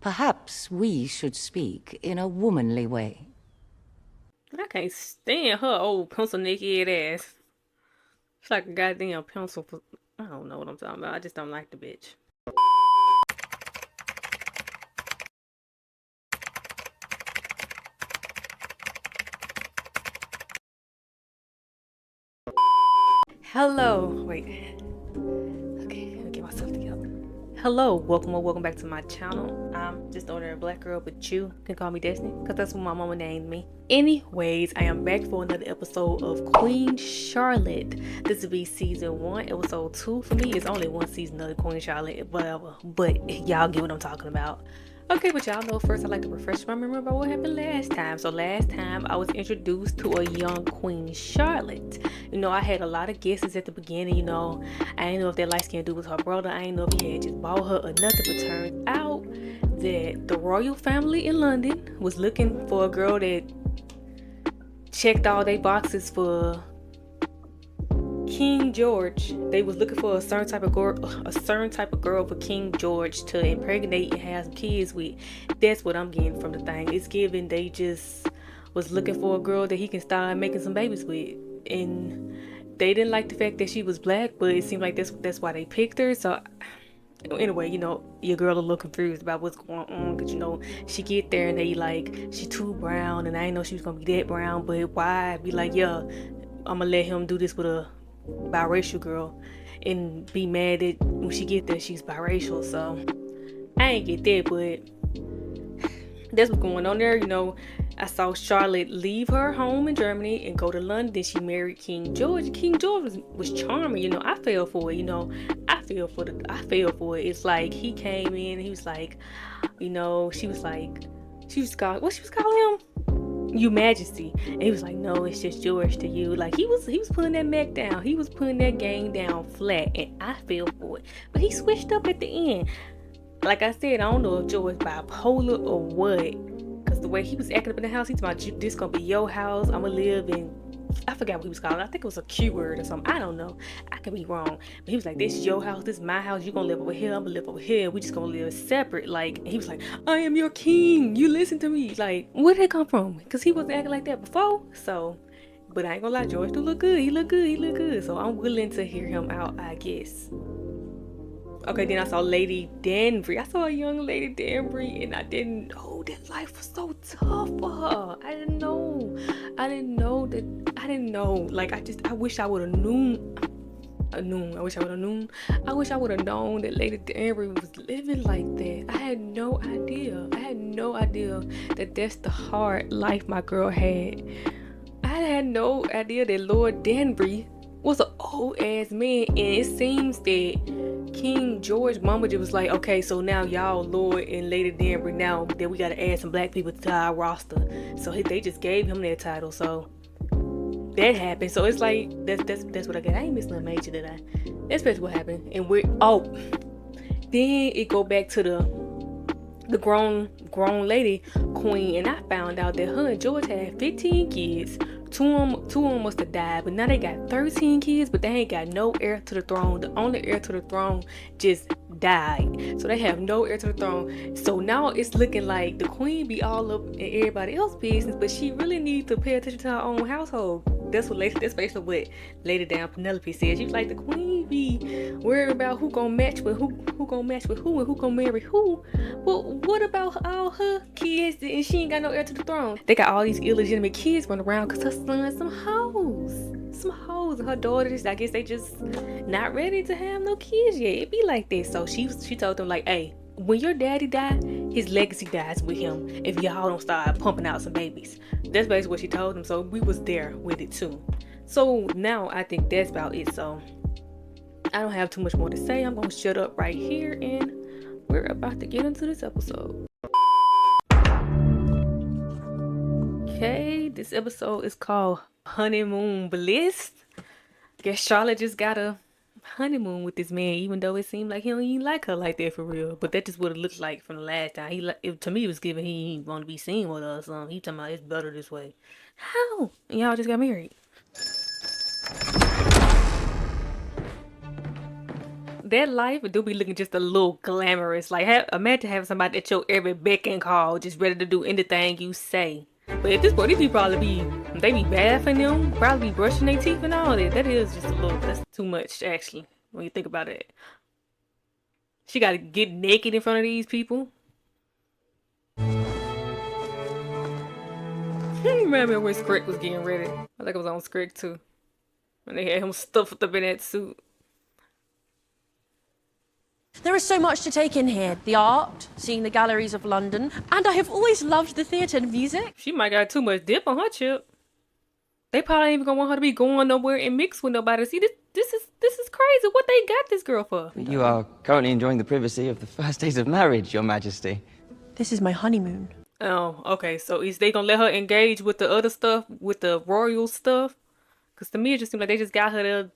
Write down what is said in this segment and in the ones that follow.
Perhaps we should speak in a womanly way. I can't stand her old pencil neck head ass. It's like a goddamn pencil. I don't know what I'm talking about. I just don't like the bitch. Hello. Wait. Okay, let me get myself together. Hello, welcome or welcome back to my channel. I'm just an ordinary black girl, but you can call me Destiny because that's what my mama named me. Anyways, I am back for another episode of Queen Charlotte. This will be season 1, episode 2. For me, it's only one season of Queen Charlotte, whatever. But y'all get what I'm talking about. Okay, but y'all know first I'd like to refresh my memory about what happened last time. So last time I was introduced to a young Queen Charlotte. You know, I had a lot of guesses at the beginning, you know. I didn't know if that light skinned dude was her brother. I didn't know if he had just bought her or nothing, but turns out that the royal family in London was looking for a girl that checked all their boxes for King George. They was looking for a certain type of girl for King George to impregnate and have some kids with. That's what I'm getting from the thing. It's given they just was looking for a girl that he can start making some babies with, and they didn't like the fact that she was black, but it seemed like that's why they picked her. So anyway, you know, your girl a little confused about what's going on, because you know she get there and they like she too brown, and I didn't know she was gonna be that brown. But why be like, yeah, I'm gonna let him do this with a biracial girl and be mad that when she get there she's biracial. So I ain't get that, but that's what's going on there. You know, I saw Charlotte leave her home in Germany and go to London. She married King George. King George was charming. You know, I fell for it. You know, I fell for it. It's like he came in and he was like, you know, she was calling him, you majesty, and he was like, no, it's just George to you. Like he was putting that Mac down, he was putting that game down flat, and I fell for it. But he switched up at the end. Like I said, I don't know if George bipolar or what, because the way he was acting up in the house, he's about, this gonna be your house, I'm gonna live in, I forgot what he was calling. I think it was a Q word or something. I don't know. I could be wrong. But he was like, this is your house, this is my house. You gonna live over here, I'm gonna live over here. We just gonna live separate. Like, he was like, I am your king. You listen to me. Like, where did that come from? Because he wasn't acting like that before. So, but I ain't gonna lie, George do look good. He look good. So I'm willing to hear him out, I guess. Okay, then I saw Lady Danbury. I saw a young Lady Danbury, and I didn't know that life was so tough for her. I didn't know. I didn't know. Like, I wish I would have known. I wish I would have known that Lady Danbury was living like that. I had no idea that that's the hard life my girl had. I had no idea that Lord Danbury was an old ass man, and it seems that King George mama just was like, okay, so now y'all Lord and Lady Danbury, now that we gotta add some black people to our roster. So they just gave him that title. So that happened. So it's like that's what I got. I ain't missing a major, did I? That's basically what happened. And then it go back to the grown lady queen, and I found out that her and George had 15 kids. Two of them must have died, but now they got 13 kids, but they ain't got no heir to the throne. The only heir to the throne just died, so they have no heir to the throne. So now it's looking like the queen be all up in everybody else's business, but she really needs to pay attention to her own household. That's basically what Lady Down Penelope said. She was like, the queen be worried about who gonna match with who gonna match with who, and who gonna marry who. But what about all her kids and she ain't got no heir to the throne? They got all these illegitimate kids running around because her son's some hoes. And her daughters, I guess they just not ready to have no kids yet. It be like that. So she told them like, hey, when your daddy died, his legacy dies with him if y'all don't start pumping out some babies. That's basically what she told them. So we was there with it too. So now I think that's about it. So I don't have too much more to say. I'm gonna shut up right here, and we're about to get into this episode. Okay, this episode is called Honeymoon Bliss. Guess Charlotte just got a honeymoon with this man, even though it seemed like he don't even like her like that for real. But that just what it looked like from the last time. To me, it was given he didn't want to be seen with us. He talking about it's better this way. How? And y'all just got married. that life do be looking just a little glamorous. Like, imagine having somebody at your every beck and call, just ready to do anything you say. But at this point, these people they be bathing them, probably be brushing their teeth and all that. That is just a little, that's too much, actually, when you think about it. She gotta get naked in front of these people. Remember when Scrick was getting ready? I think it was on Scrick too. When they had him stuffed up in that suit. There is so much to take in here. The art, seeing the galleries of London, and I have always loved the theatre and music. She might got too much dip on her chip. They probably ain't even gonna want her to be going nowhere and mix with nobody. See, this is crazy. What they got this girl for? You are currently enjoying the privacy of the first days of marriage, Your Majesty. This is my honeymoon. Oh, okay. So is they gonna let her engage with the other stuff, with the royal stuff? Because to me, it just seemed like they just got her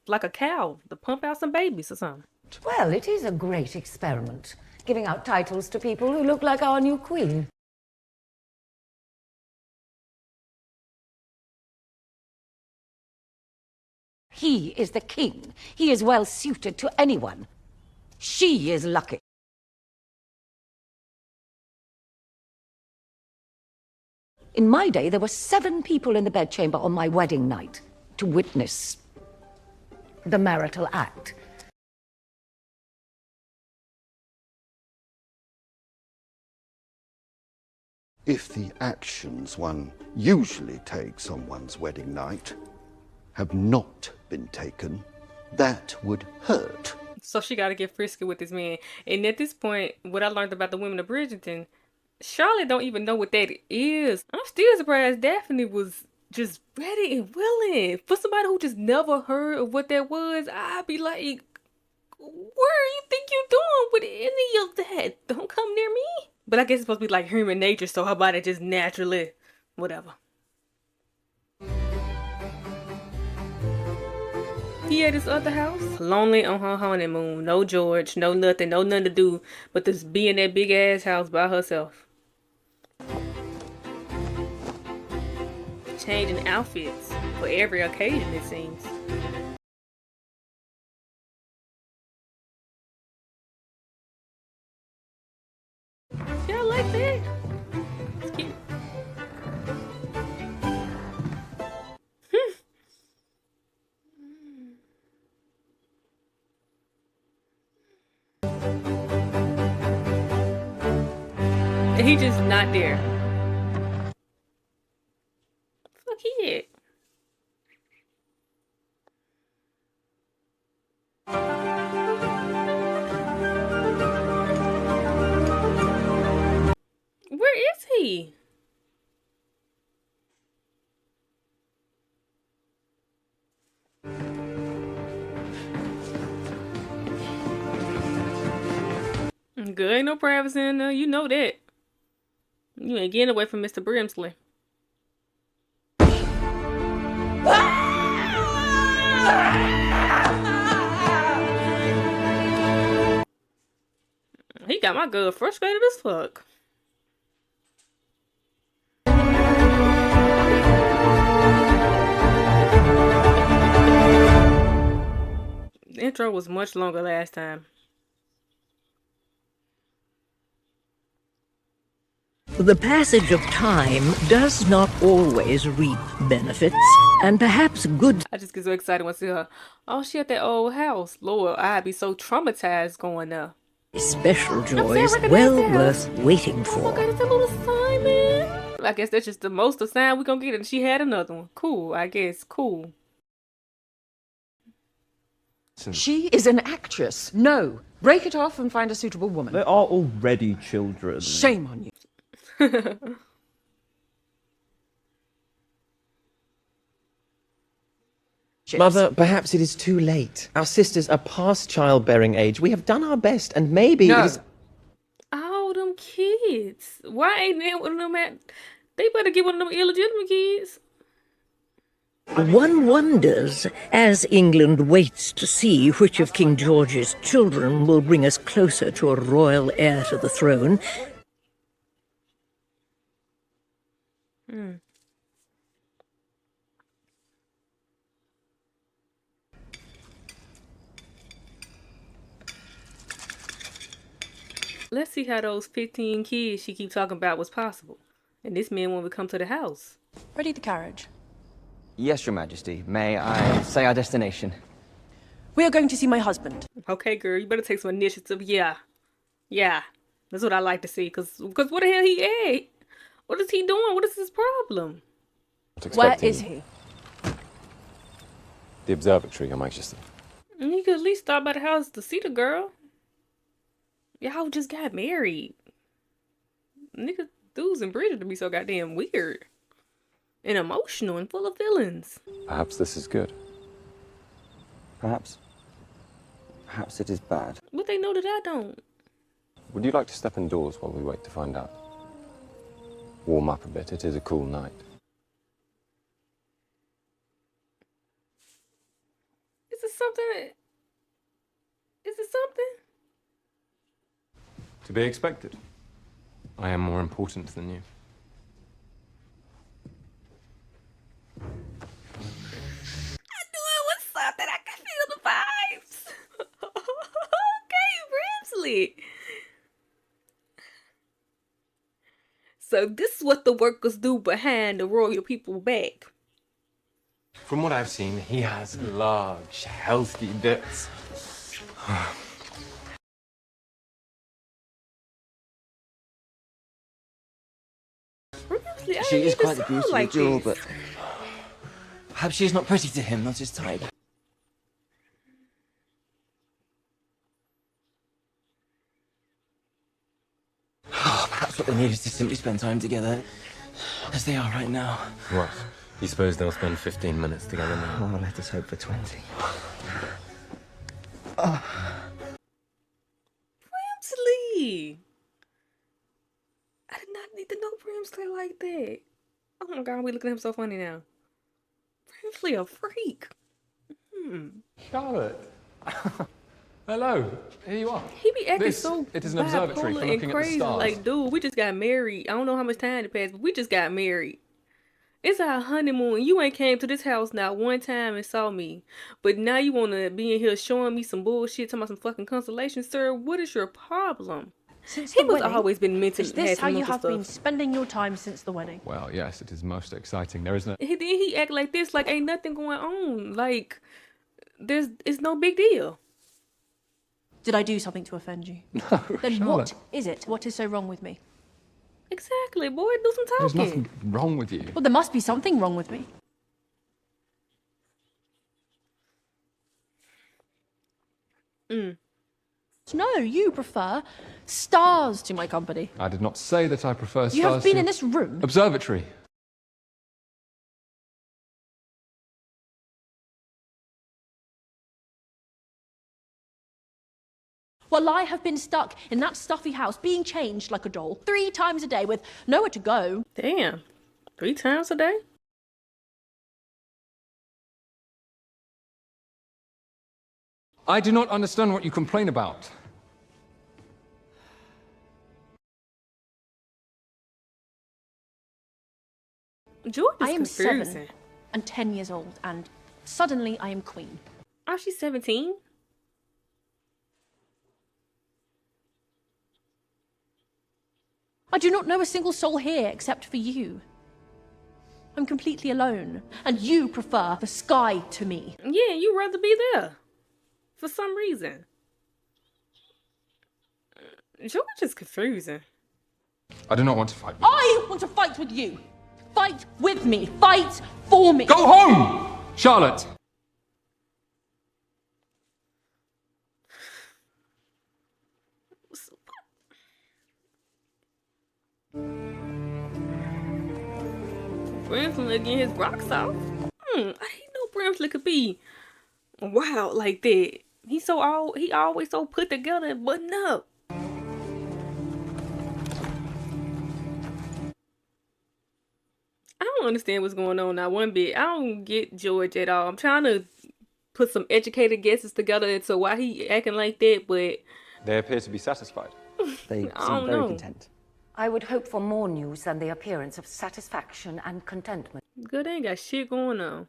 like a cow to pump out some babies or something. Well, it is a great experiment, giving out titles to people who look like our new queen. He is the king. He is well suited to anyone. She is lucky. In my day, there were 7 people in the bedchamber on my wedding night to witness the marital act. If the actions one usually takes on one's wedding night have not been taken, that would hurt. So she got to get frisky with this man. And at this point, what I learned about the women of Bridgerton, Charlotte don't even know what that is. I'm still surprised Daphne was just ready and willing. For somebody who just never heard of what that was, I'd be like, where you think you're doing with any of that? Don't come near me. But I guess it's supposed to be like human nature, so her body just naturally, whatever. He at his other house, lonely on her honeymoon. No George, no nothing to do but just be in that big ass house by herself. Changing outfits for every occasion, it seems. Yeah, I like that. It's cute. He just not there. Fuck he at? Where is he? Good, ain't no privacy in there. You know that. You ain't getting away from Mr. Brimsley. He got my girl frustrated as fuck. The intro was much longer last time. The passage of time does not always reap benefits, and perhaps good... I just get so excited when I see her. Oh, she at that old house. Lord, I'd be so traumatized going there. special joys well worth waiting for. Okay, it's a little Simon. I guess that's just the most of sign we gonna get, and she had another one. Cool, I guess. Cool. She is an actress. No. Break it off and find a suitable woman. They are already children. Shame on you. Mother, perhaps it is too late. Our sisters are past childbearing age. We have done our best, and maybe No. it is... Oh, them kids. Why ain't they one of them at... They better get one of them illegitimate kids. One wonders, as England waits to see which of King George's children will bring us closer to a royal heir to the throne. Let's see how those 15 kids she keep talking about was possible. And this man won't come to the house. Ready the carriage. Yes, Your Majesty. May I say our destination? We are going to see my husband. Okay, girl, you better take some initiative. Yeah. Yeah. That's what I like to see. Cause what the hell he at? What is he doing? What is his problem? Where is he? The observatory, Your Majesty. And you could at least stop by the house to see the girl. Y'all just got married. Niggas, dudes in Bridgerton be so goddamn weird. And emotional and full of feelings. Perhaps this is good. Perhaps. Perhaps it is bad. What they know that I don't? Would you like to step indoors while we wait to find out? Warm up a bit. It is a cool night. Is it something? Is it something? To be expected. I am more important than you. I knew it was something. I could feel the vibes. Okay, Brimsley. So this is what the workers do behind the royal people back. From what I've seen, he has large, healthy bits. Brimsley, I She didn't is even quite the sound beautiful like jewel, this. but perhaps she is not pretty to him, not his type. Oh, perhaps what they need is to simply spend time together, as they are right now. What? You suppose they'll spend 15 minutes together now? Oh, let us hope for 20. Brimsley! I did not need to know Brimsley like that. Oh my god, we looking at him so funny now. Brimsley a freak. Charlotte! Hello, here you are. He be acting This, so it is an observatory bipolar for and looking at the crazy. stars. Like, dude, we just got married. I don't know how much time it passed, but we just got married. It's our honeymoon. You ain't came to this house not one time and saw me. But now you want to be in here showing me some bullshit, talking about some fucking consolation, sir. What is your problem? Since He the was wedding, always been mental. is had this some how you mental have been stuff. spending your time since the wedding? Well, yes, it is most exciting. There isn't a... He act like this, like ain't nothing going on. Like, it's no big deal. Did I do something to offend you? No, Then Charlotte. what is it? What is so wrong with me? Exactly, boy. Do some There's talking. nothing wrong with you. Well, there must be something wrong with me. No, you prefer stars to my company. I did not say that I prefer stars You have been to... in this room. Observatory. While I have been stuck in that stuffy house, being changed like a doll 3 times a day with nowhere to go. Damn. 3 times a day? I do not understand what you complain about. George is I am confusing. 7 and 10 years old, and suddenly I am queen. Oh, she's 17? I do not know a single soul here except for you. I'm completely alone, and you prefer the sky to me. Yeah, you'd rather be there. For some reason. George is confusing. I do not want to fight with you. I want to fight with you. Fight with me. Fight for me. Go home! Charlotte! Brimsley getting his rocks off. I didn't know Brimsley could be wild like that. He always so put together and buttoned up. I don't understand what's going on now one bit. I don't get George at all. I'm trying to put some educated guesses together into why he acting like that, but They appear to be satisfied. They I seem don't very know. content. I would hope for more news than the appearance of satisfaction and contentment. good, they ain't got shit going on.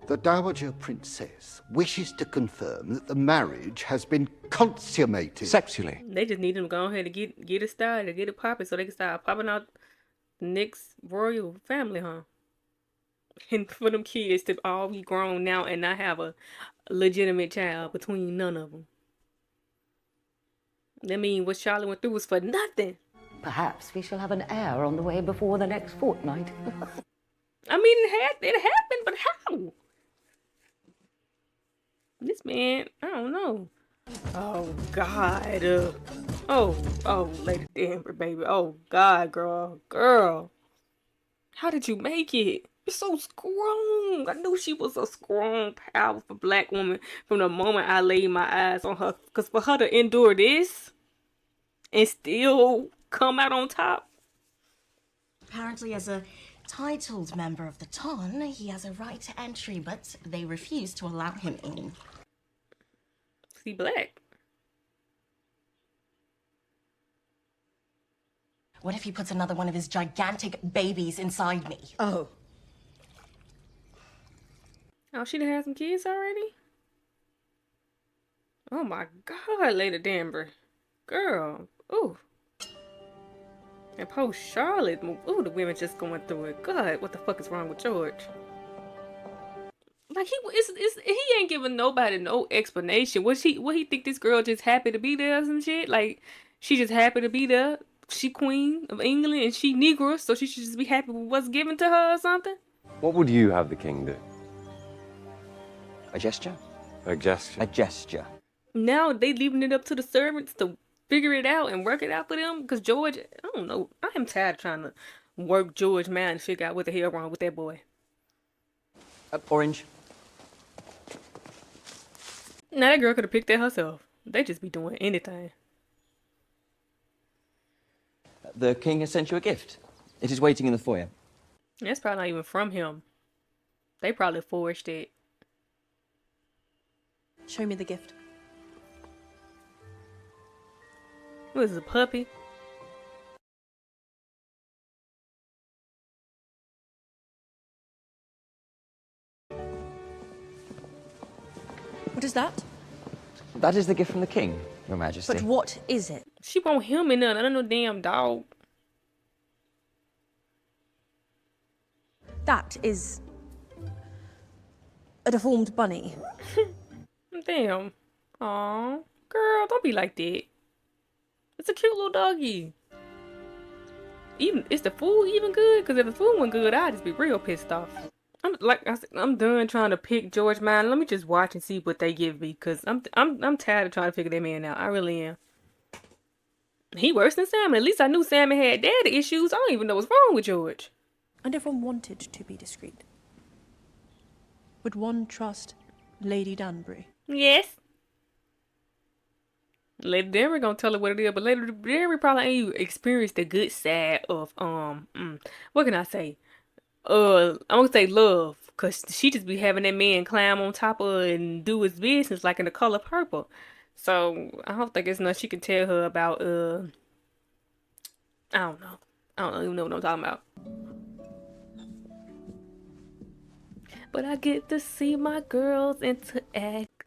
The Dowager Princess wishes to confirm that the marriage has been consummated. Sexually. They just need them to go ahead and get it started, get it popping, so they can start popping out the next royal family, huh? And for them kids to all be grown now and not have a legitimate child between none of them. That mean what Charlotte went through was for nothing. Perhaps we shall have an heir on the way before the next fortnight. I mean, it happened, but how? This man, I don't know. Oh, God. Oh, Lady Denver, baby. Oh, God, girl. How did you make it? You're so strong. I knew she was a strong, powerful black woman from the moment I laid my eyes on her. Because for her to endure this and still come out on top. Apparently, as a titled member of the Ton, he has a right to entry, but they refuse to allow him in. Is he black? What if he puts another one of his gigantic babies inside me? Oh. Oh, she done had some kids already? Oh my God, Lady Denver. Girl. Ooh. And poor Charlotte. Ooh, the women just going through it. God, what the fuck is wrong with George? Like, he ain't giving nobody no explanation. What he think this girl just happy to be there or some shit? Like, she just happy to be there. She queen of England and she Negro, so she should just be happy with what's given to her or something? What would you have the king do? A gesture? A gesture? A gesture. Now they leaving it up to the servants to figure it out and work it out for them. Because George, I don't know. I am tired of trying to work George mind and figure out what the hell wrong with that boy. Orange. Now that girl could have picked that herself. They just be doing anything. The king has sent you a gift. It is waiting in the foyer. That's probably not even from him. They probably forged it. Show me the gift. What is it, a puppy? What is that? That is the gift from the king, Your Majesty. But what is it? She want him in there. I don't know, damn dog. That is a deformed bunny. Damn. Aw. Girl, don't be like that. It's a cute little doggy. Even, is the food even good? Because if the food wasn't good, I'd just be real pissed off. I'm done trying to pick George mind. Let me just watch and see what they give me. Because I'm tired of trying to figure that man out. I really am. He worse than Sam. At least I knew Sam had daddy issues. I don't even know what's wrong with George. And everyone wanted to be discreet. Would one trust Lady Danbury? Yes. Lady Danbury gonna tell her what it is, but Lady Danbury probably ain't even experienced the good side of what can I say? I'm gonna say love, cause she just be having that man climb on top of her and do his business like in The Color Purple. So I don't think it's nothing she can tell her about. I don't know. I don't even know what I'm talking about. But I get to see my girls interact.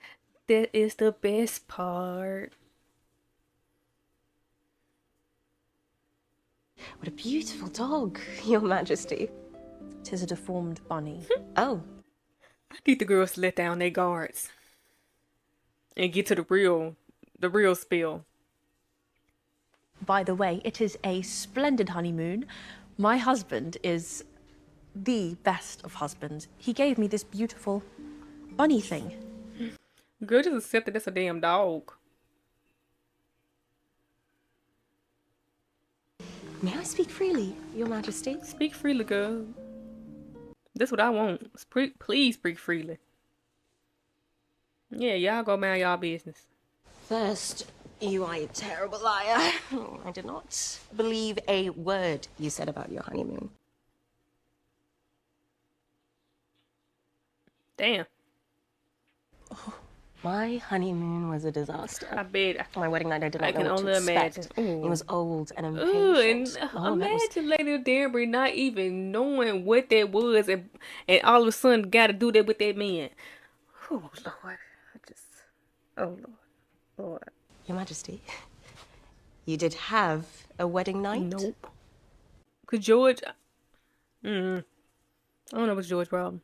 That is the best part. What a beautiful dog, Your Majesty. 'Tis a deformed bunny. Oh. I need the girls to let down their guards and get to the real spill. By the way, it is a splendid honeymoon. My husband is the best of husbands. He gave me this beautiful bunny thing. Girl, just accept that that's a damn dog. May I speak freely, Your Majesty? Speak freely, girl. That's what I want. Please speak freely. Yeah, y'all go mind y'all business. First, you are a terrible liar. I did not believe a word you said about your honeymoon. Damn. My honeymoon was a disaster. I bet. My wedding night, I did not I know can what only to expect. imagine. He was old and Ooh, impatient. and All of it was imagine Lady Danbury not even knowing what that was, and all of a sudden got to do that with that man. Oh Lord, oh Lord, Lord. Your Majesty, you did have a wedding night? Nope. Cause George, I don't know what's George's problem.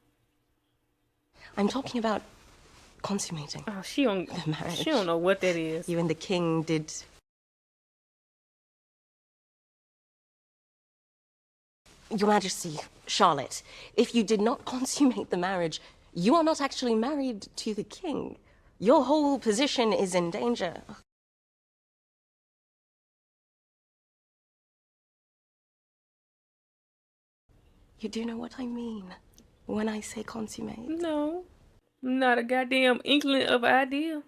I'm talking about consummating. Oh, she don't know what that is. You and the king did. Your Majesty, Charlotte, if you did not consummate the marriage, you are not actually married to the king. Your whole position is in danger. You do know what I mean when I say consummate? No, not a goddamn inkling of an idea.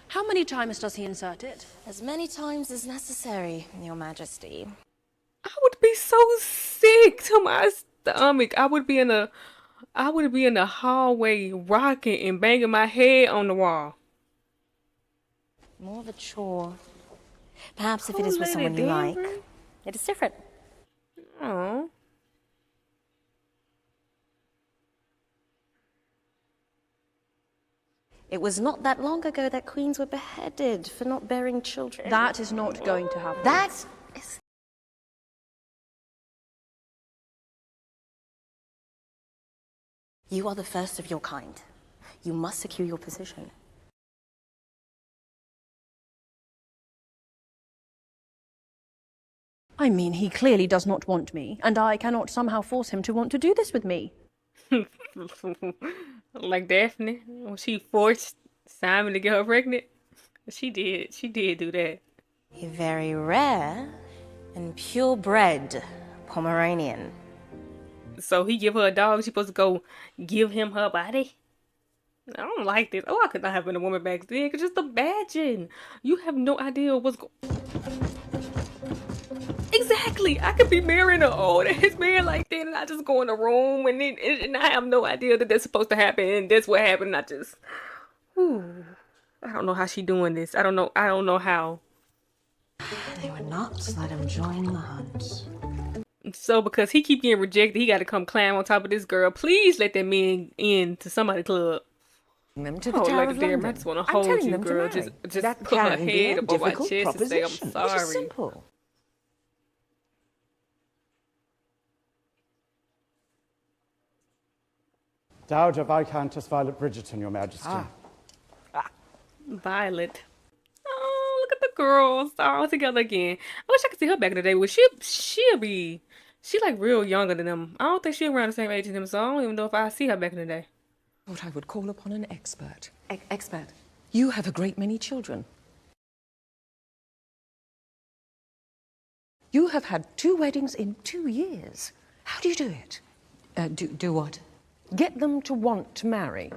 How many times does he insert it? As many times as necessary, Your Majesty. I would be so sick to my stomach. I would be in the hallway rocking and banging my head on the wall. More of a chore. Perhaps if it is with someone you like, it is different. Oh. It was not that long ago that queens were beheaded for not bearing children. That is not going to happen. That is... You are the first of your kind. You must secure your position. I mean, he clearly does not want me, and I cannot somehow force him to want to do this with me. Like Daphne, when she forced Simon to get her pregnant. She did do that. A very rare and purebred Pomeranian. So he give her a dog, she supposed to go give him her body? I don't like this. Oh, I could not have been a woman back then. Cause just imagine. You have no idea what's going. Exactly. I could be marrying an old ass man like that, and I just go in the room, and I have no idea that that's supposed to happen, and that's what happened. I just, whew. I don't know how she doing this. I don't know how. They would not let him join the hunt. So because he keep getting rejected, he got to come climb on top of this girl. Please let that man in to somebody's club. Them to the Tower of London. I just want to I'm hold telling you, them to girl. marry. Just That put her can be head a above my difficult chest and say, I'm proposition. It is sorry. simple. Dowager Viscountess Violet Bridgerton, Your Majesty. Violet. Oh, look at the girls all together again. I wish I could see her back in the day, but she like real younger than them. I don't think she's around the same age as them, so I don't even know if I see her back in the day. What I would call upon an expert. Expert. You have a great many children. You have had 2 weddings in 2 years. How do you do it? Do what? Get them to want to marry.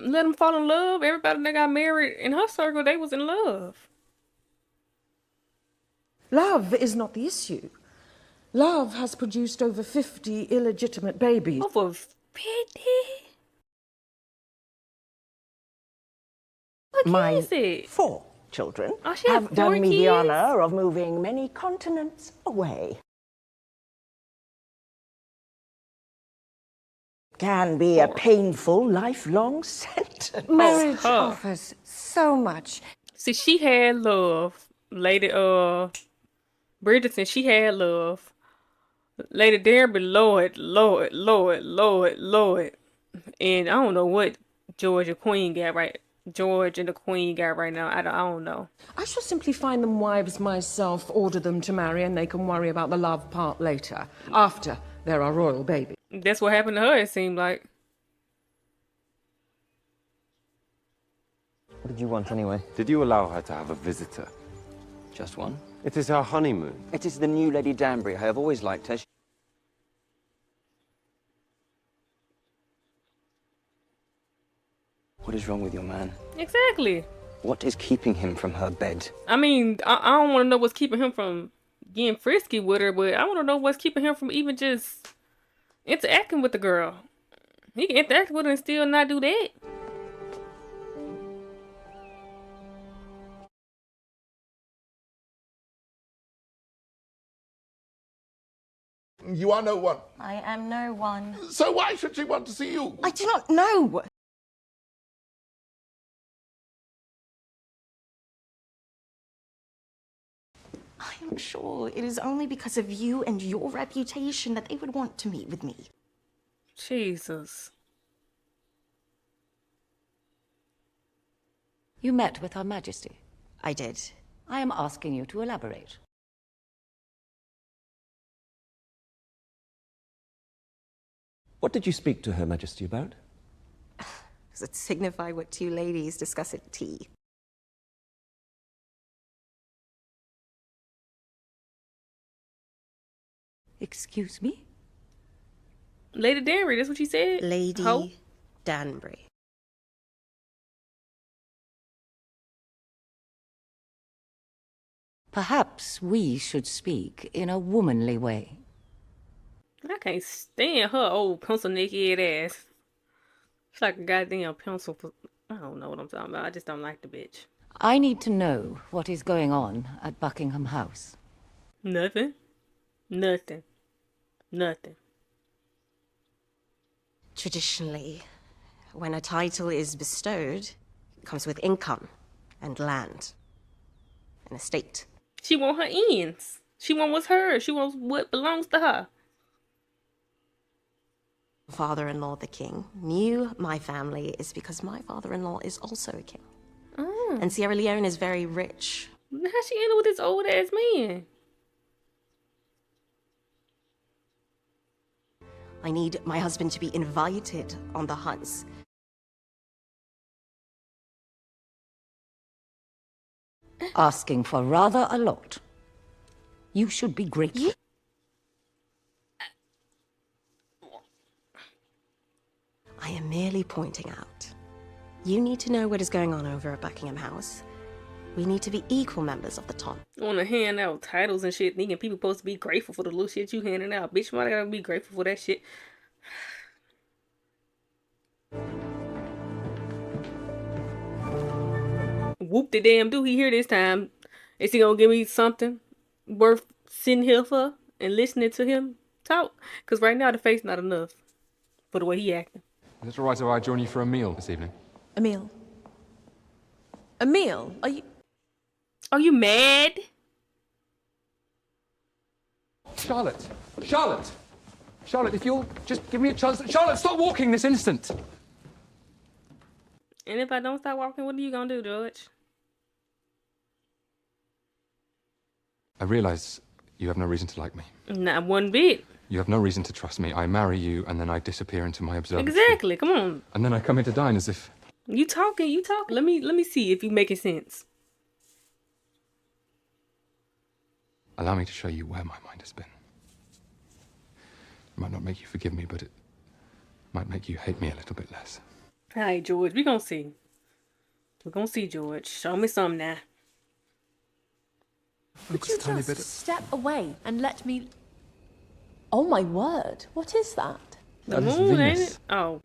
Let them fall in love. Everybody that got married in her circle, they was in love. Love is not the issue. Love has produced over 50 illegitimate babies. Over 50? What is it? 4 children Oh, she have have done 4 me the kids? honor of moving many continents away. Can be a painful, lifelong sentence. Marriage her. offers so much. See, she had love. Lady Bridgerton, she had love. Lady Danbury, Lord. And I don't know what George and Queen got right. George and the Queen got right now. I don't know. I shall simply find them wives myself, order them to marry, and they can worry about the love part later, after there are royal babies. That's what happened to her, it seemed like. What did you want anyway? Did you allow her to have a visitor? Just one? It is her honeymoon. It is the new Lady Danbury. I have always liked her. What is wrong with your man? Exactly. What is keeping him from her bed? I mean, I don't want to know what's keeping him from getting frisky with her, but I want to know what's keeping him from even just interacting with the girl. He can interact with her and still not do that. You are no one. I am no one. So why should she want to see you? I do not know. I am sure it is only because of you and your reputation that they would want to meet with me. Jesus. You met with Her Majesty. I did. I am asking you to elaborate. What did you speak to Her Majesty about? Does it signify what two ladies discuss at tea? Excuse me? Lady Danbury, that's what you said? Lady Ho? Danbury. Perhaps we should speak in a womanly way. I can't stand her old pencil neck-head ass. It's like a goddamn pencil. I don't know what I'm talking about. I just don't like the bitch. I need to know what is going on at Buckingham House. Nothing. Nothing. Nothing. Traditionally, when a title is bestowed, it comes with income and land, an estate. She want her ends. She want what's hers. She wants what belongs to her. Father-in-law, the king, knew my family is because my father-in-law is also a king. Oh. And Sierra Leone is very rich. How she ended with this old ass man? I need my husband to be invited on the hunts. Asking for rather a lot. You should be grateful. I am merely pointing out. You need to know what is going on over at Buckingham House. We need to be equal members of the ton. Want to hand out titles and shit, thinking people supposed to be grateful for the little shit you handing out. Bitch, why gotta be grateful for that shit? Whoop the damn do he here this time? Is he gonna give me something worth sitting here for and listening to him talk? Because right now the face not enough for the way he acting. Is it alright if I join you for a meal this evening? A meal? A meal? Are you mad? Charlotte! Charlotte! Charlotte, if you'll just give me a chance. Charlotte, stop walking this instant! And if I don't start walking, what are you gonna do, George? I realise you have no reason to like me. Not one bit. You have no reason to trust me. I marry you and then I disappear into my observatory. Exactly, come on. And then I come here to dine as if... You talking. Let me see if you making sense. Allow me to show you where my mind has been. It might not make you forgive me, but it might make you hate me a little bit less. Alright, George, we gonna see. We're gonna see, George. Show me something now. Could you just step away and let me... Oh my word, what is that? The moon, ain't it? Oh.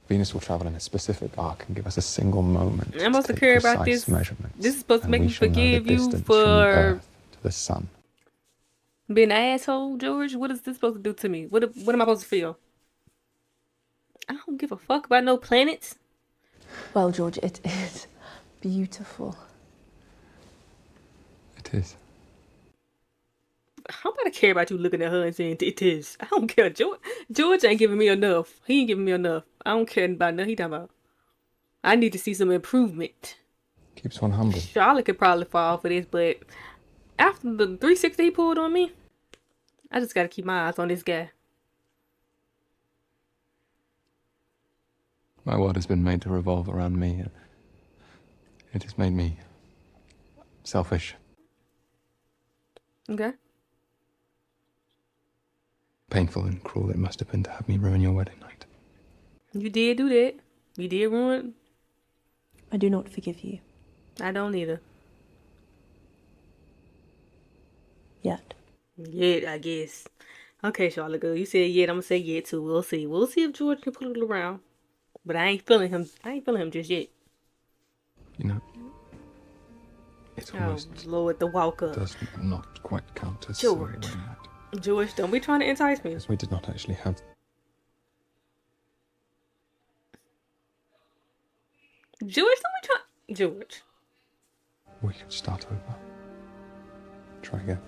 Venus will travel in a specific arc and give us a single moment. I'm supposed to care about this. This is supposed to make me forgive you for to the sun. being an asshole, George. What is this supposed to do to me? What am I supposed to feel? I don't give a fuck about no planets. Well, George, it is beautiful. It is. How about I care about you looking at her and saying it is? I don't care. George ain't giving me enough. He ain't giving me enough. I don't care about nothing he talking about. I need to see some improvement. Keeps one humble. Charlotte could probably fall for this, but after the 360 he pulled on me, I just gotta keep my eyes on this guy. My world has been made to revolve around me. It has made me selfish. Okay. Painful and cruel it must have been to have me ruin your wedding night. You did do that. You did ruin. I do not forgive you. I don't either. Yet. Yet, I guess. Okay, Charlotte, girl, you said yet. I'm gonna say yet too. We'll see. We'll see if George can pull it around. But I ain't feeling him. I ain't feeling him just yet. You know, it's almost Lord, the walk up. does not quite count as George. George, don't be trying to entice me. because we did not actually have. George, don't be trying. George. We could start over. Try again.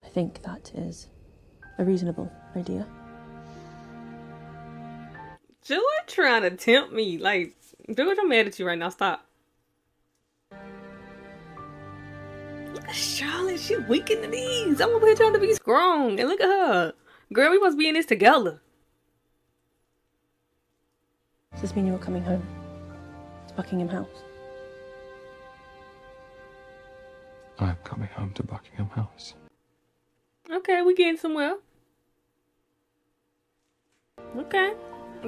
I think that is a reasonable idea. George trying to tempt me. Like, George, I'm mad at you right now. Stop. Look at Charlotte. She weak in the knees. I'm over here trying to be strong. And look at her. Girl, we must be in this together. Does this mean you're coming home to Buckingham House? I am coming home to Buckingham House. Okay, we getting somewhere. Okay.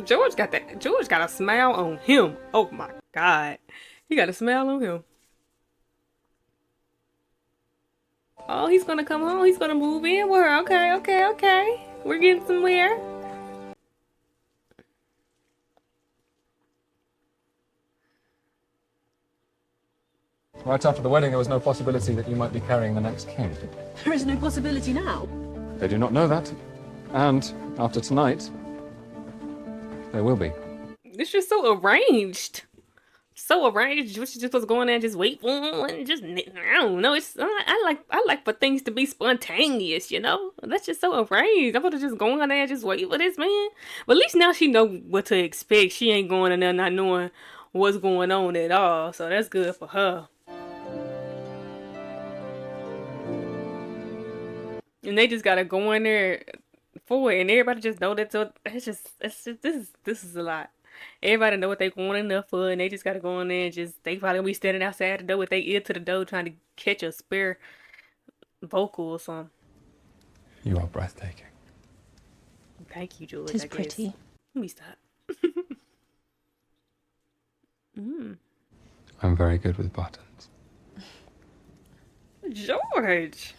George got that. George got a smile on him. Oh my God. He got a smile on him. Oh, he's gonna come home. He's gonna move in with her. Okay, okay, okay. We're getting somewhere. Right after the wedding, there was no possibility that you might be carrying the next king. There is no possibility now. They do not know that. And after tonight, there will be. It's just so arranged. So arranged. Which just was going there and just wait for him and just, I don't know. It's I like for things to be spontaneous, you know? That's just so arranged. I'm gonna just go in there and just wait for this man. But at least now she know what to expect. She ain't going in there not knowing what's going on at all. So that's good for her. And they just gotta go in there for it, and everybody just know that. So it's just this is a lot. Everybody know what they going in there for, and they just gotta go in there and just they probably gonna be standing outside the door with their ear to the door trying to catch a spare vocal or something. You are breathtaking. Thank you, George. It is I guess. pretty. Let me stop. I'm very good with buttons. George.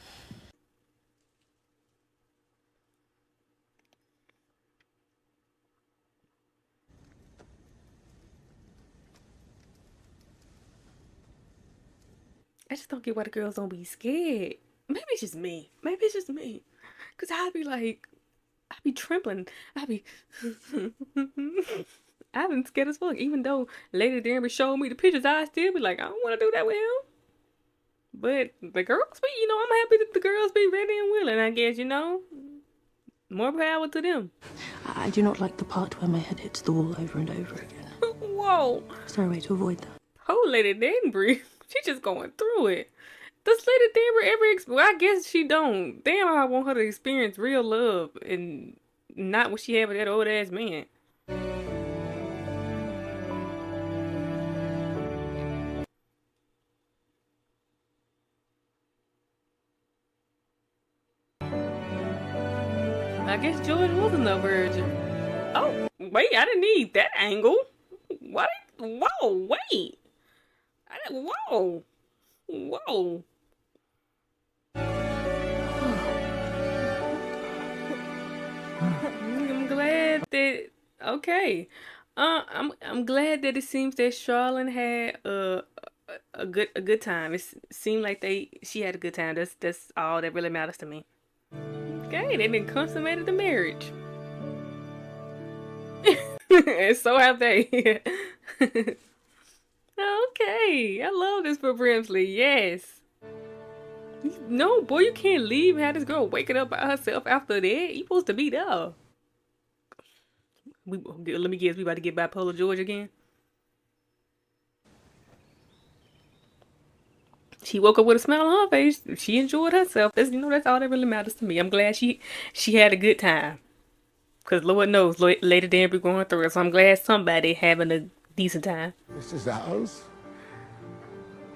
I just don't get why the girls don't be scared. Maybe it's just me. Maybe it's just me. Cause I'd be trembling. I'd be I've been scared as fuck. Even though Lady Danbury showed me the pictures, I still be like, I don't want to do that with him. But the girls be, I'm happy that the girls be ready and willing, I guess, More power to them. I do not like the part where my head hits the wall over and over again. Whoa. Is there a way to avoid that? Oh, Lady Danbury. She just going through it. Does Lady Danbury ever well, I guess she don't. Damn, I want her to experience real love and not what she had with that old ass man. I guess George wasn't a virgin. Oh, wait, I didn't need that angle. What? Whoa, wait. Whoa. Whoa. I'm glad that I'm glad that it seems that Charlotte had a good time. It seemed like she had a good time. That's all that really matters to me. Okay, they done consummated the marriage. And so have they. Okay, I love this for Brimsley. Yes. No, boy, you can't leave and have this girl waking up by herself after that. You supposed to be there. Let me guess, we about to get bipolar George again. She woke up with a smile on her face. She enjoyed herself. That's all that really matters to me. I'm glad she had a good time. Cause Lord knows, Lady Danbury going through it. So I'm glad somebody having a decent time. This is ours.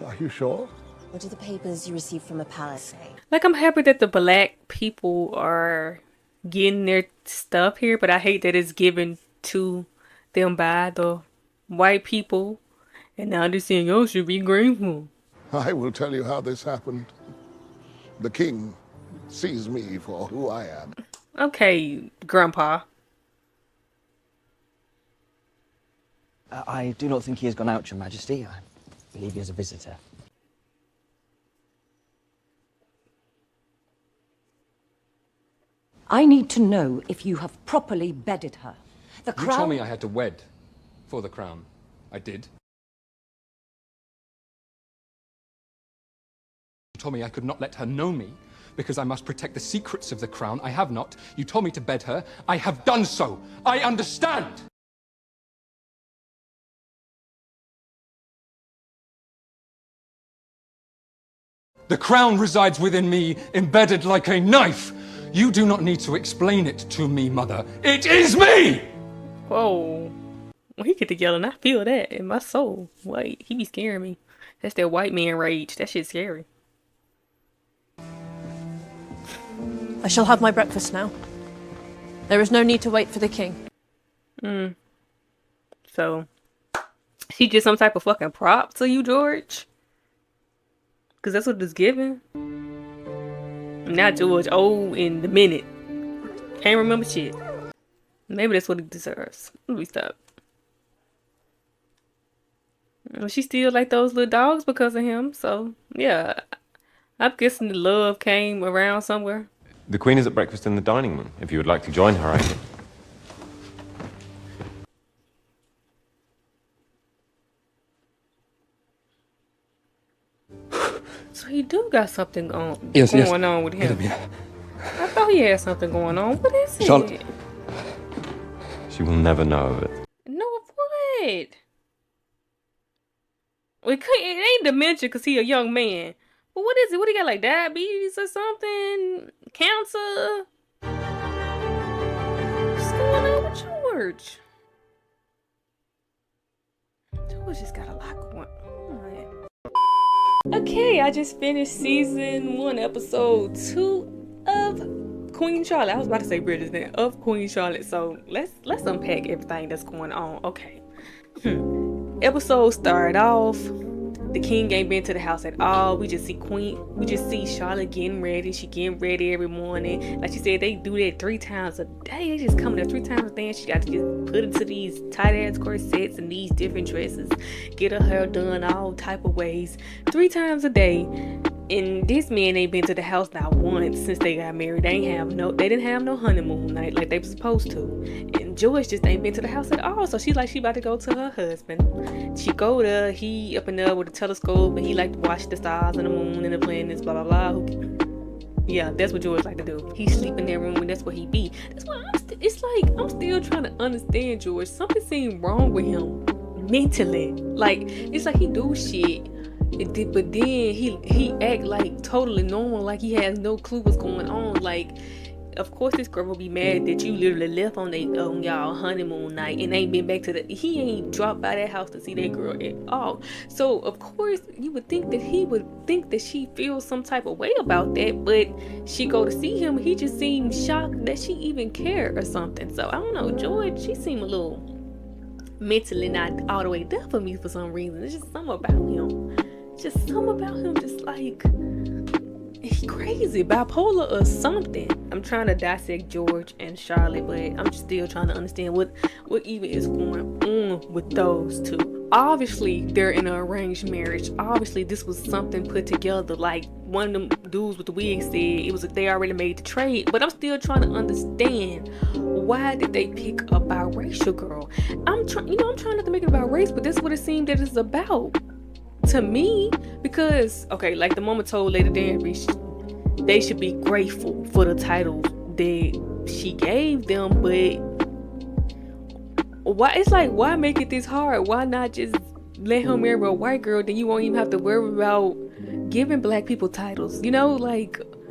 Are you sure? What do the papers you received from the palace say? Like, I'm happy that the black people are getting their stuff here, but I hate that it's given to them by the white people, and now they're saying y'all should be grateful. I will tell you how this happened. The king sees me for who I am. Okay, Grandpa. I do not think he has gone out, Your Majesty. I believe he is a visitor. I need to know if you have properly bedded her. The You crown... told me I had to wed for the crown. I did. You told me I could not let her know me because I must protect the secrets of the crown. I have not. You told me to bed her. I have done so. I understand. The crown resides within me, embedded like a knife. You do not need to explain it to me, Mother. It is me! Whoa. When he get to yelling, I feel that in my soul. Wait, he be scaring me. That's that white man rage. That shit's scary. I shall have my breakfast now. There is no need to wait for the king. So, she just some type of fucking prop to you, George? Because that's what it's given. Not George, old in the minute. Can't remember shit. Maybe that's what he deserves. Let me stop. Well, she still like those little dogs because of him. So, yeah. I'm guessing the love came around somewhere. The Queen is at breakfast in the dining room. If you would like to join her, I can. So he do got something going Yes. on with him. I thought he had something going on. What is it? Charlotte. She will never know of it. No, what? It ain't dementia because he a young man. But what is it? What he got, like diabetes or something? Cancer? What's going on with George? George just got a lot going on. Okay, I just finished season 1, episode 2 of Queen Charlotte. I was about to say Bridgerton, of Queen Charlotte. So let's unpack everything that's going on. Okay. Episode started off. The king ain't been to the house at all. We just see Charlotte getting ready. She getting ready every morning. Like she said, they do that 3 times a day. They just come there 3 times a day, and she got to just put into these tight ass corsets and these different dresses, get her hair done all type of ways 3 times a day. And this man ain't been to the house not once since they got married. They didn't have no honeymoon night like they were supposed to. And Joyce just ain't been to the house at all. So she about to go to her husband. She go there, he up and up with a telescope, and he like to watch the stars and the moon and the planets, blah blah blah. Yeah, that's what George like to do. He sleep in that room, and that's where he be. That's why I'm still trying to understand George. Something seemed wrong with him mentally. Like it's like he do shit. But then he act like totally normal, like he has no clue what's going on. Like, of course this girl will be mad that you literally left on y'all honeymoon night and ain't been back to he ain't dropped by that house to see that girl at all. So of course you would think that he would think that she feels some type of way about that, but she go to see him, he just seemed shocked that she even cared or something. So I don't know, George, she seemed a little mentally not all the way there for me for some reason. It's just something about him. Just like he crazy, bipolar or something. I'm trying to dissect George and Charlotte, but I'm just still trying to understand what even is going on with those two. Obviously, they're in an arranged marriage. Obviously, this was something put together. Like one of them dudes with the wig said, they already made the trade. But I'm still trying to understand, why did they pick a biracial girl? I'm trying not to make it about race, but that's what it seemed that it's about to me. Because like the mama told Lady Danbury, they should be grateful for the titles that she gave them, but why make it this hard? Why not just let him marry a white girl? Then you won't even have to worry about giving black people titles.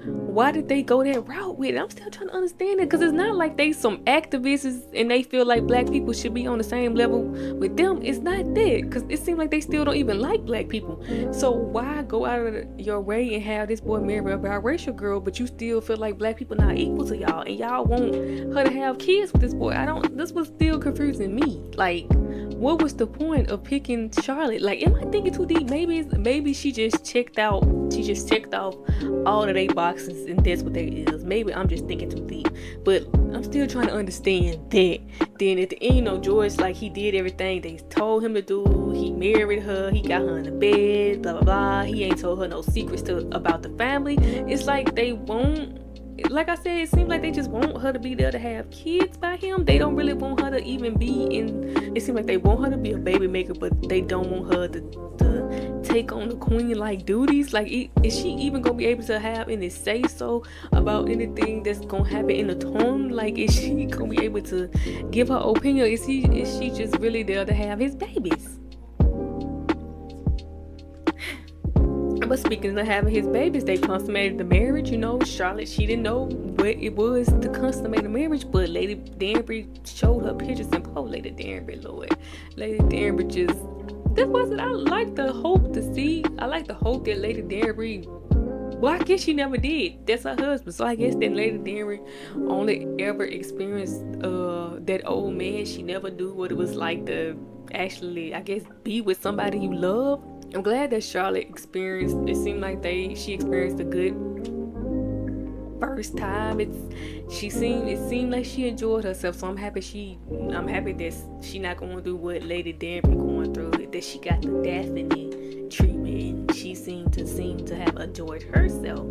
Why did they go that route with it? I'm still trying to understand it, because it's not like they some activists and they feel like black people should be on the same level with them. It's not that, because it seems like they still don't even like black people. So why go out of your way and have this boy marry a biracial girl, but you still feel like black people not equal to y'all, and y'all want her to have kids with this boy? This was still confusing me. Like, what was the point of picking Charlotte? Like, am I thinking too deep? Maybe she just checked out. She just checked off all of their boxes, and that's what they is. Maybe I'm just thinking too deep, but I'm still trying to understand that. Then at the end, you know, George, like, he did everything they told him to do. He married her. He got her in the bed. Blah blah blah. He ain't told her no secrets about the family. It's like they won't. Like I said, it seems like they just want her to be there to have kids by him. They don't really want her to even be in. It seems like they want her to be a baby maker, but they don't want her to take on the queen-like duties. Like, is she even gonna be able to have any say so about anything that's gonna happen in the throne? Like, is she gonna be able to give her opinion? Is she just really there to have his babies? But speaking of having his babies, they consummated the marriage. You know, Charlotte, she didn't know what it was to consummate a marriage, but Lady Danbury showed her pictures and Lady Danbury, Lord. Lady Danbury just, that wasn't, I like the hope to see. I like the hope that Lady Danbury, well, I guess she never did. That's her husband. So I guess that Lady Danbury only ever experienced that old man. She never knew what it was like to actually, I guess, be with somebody you love. I'm glad that Charlotte experienced, it seemed like she experienced a good first time. It seemed like she enjoyed herself, so I'm happy that she not going through what Lady Danbury going through, that she got the Daphne treatment, and she seemed to have enjoyed herself.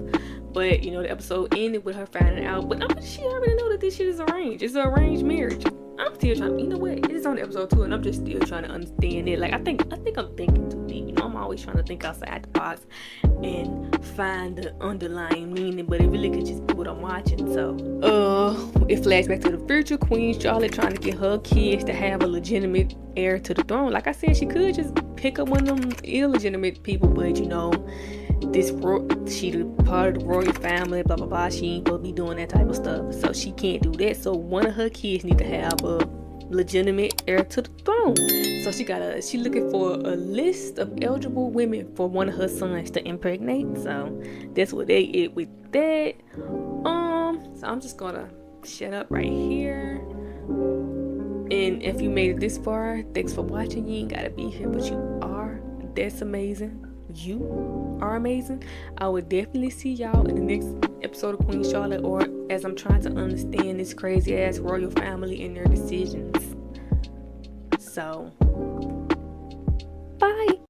But, you know, the episode ended with her finding out, but she already know that this shit is arranged. It's an arranged marriage. I'm still trying, you know what, it is on episode 2, and I'm just still trying to understand it. Like, I think I'm thinking too deep. You know, I'm always trying to think outside the box and find the underlying meaning, but it really could just be what I'm watching. So, it flashed back to the future. Queen Charlotte trying to get her kids to have a legitimate heir to the throne. Like I said, she could just pick up one of them illegitimate people, but, you know, she the part of the royal family, blah blah blah. She ain't supposed to be doing that type of stuff, so she can't do that. So one of her kids need to have a legitimate heir to the throne. So she looking for a list of eligible women for one of her sons to impregnate. So that's what they did with that. So I'm just gonna shut up right here. And if you made it this far, thanks for watching. You ain't gotta be here, but you are. That's amazing. You are amazing. I will definitely see y'all in the next episode of Queen Charlotte, or as I'm trying to understand this crazy ass royal family and their decisions. So, bye.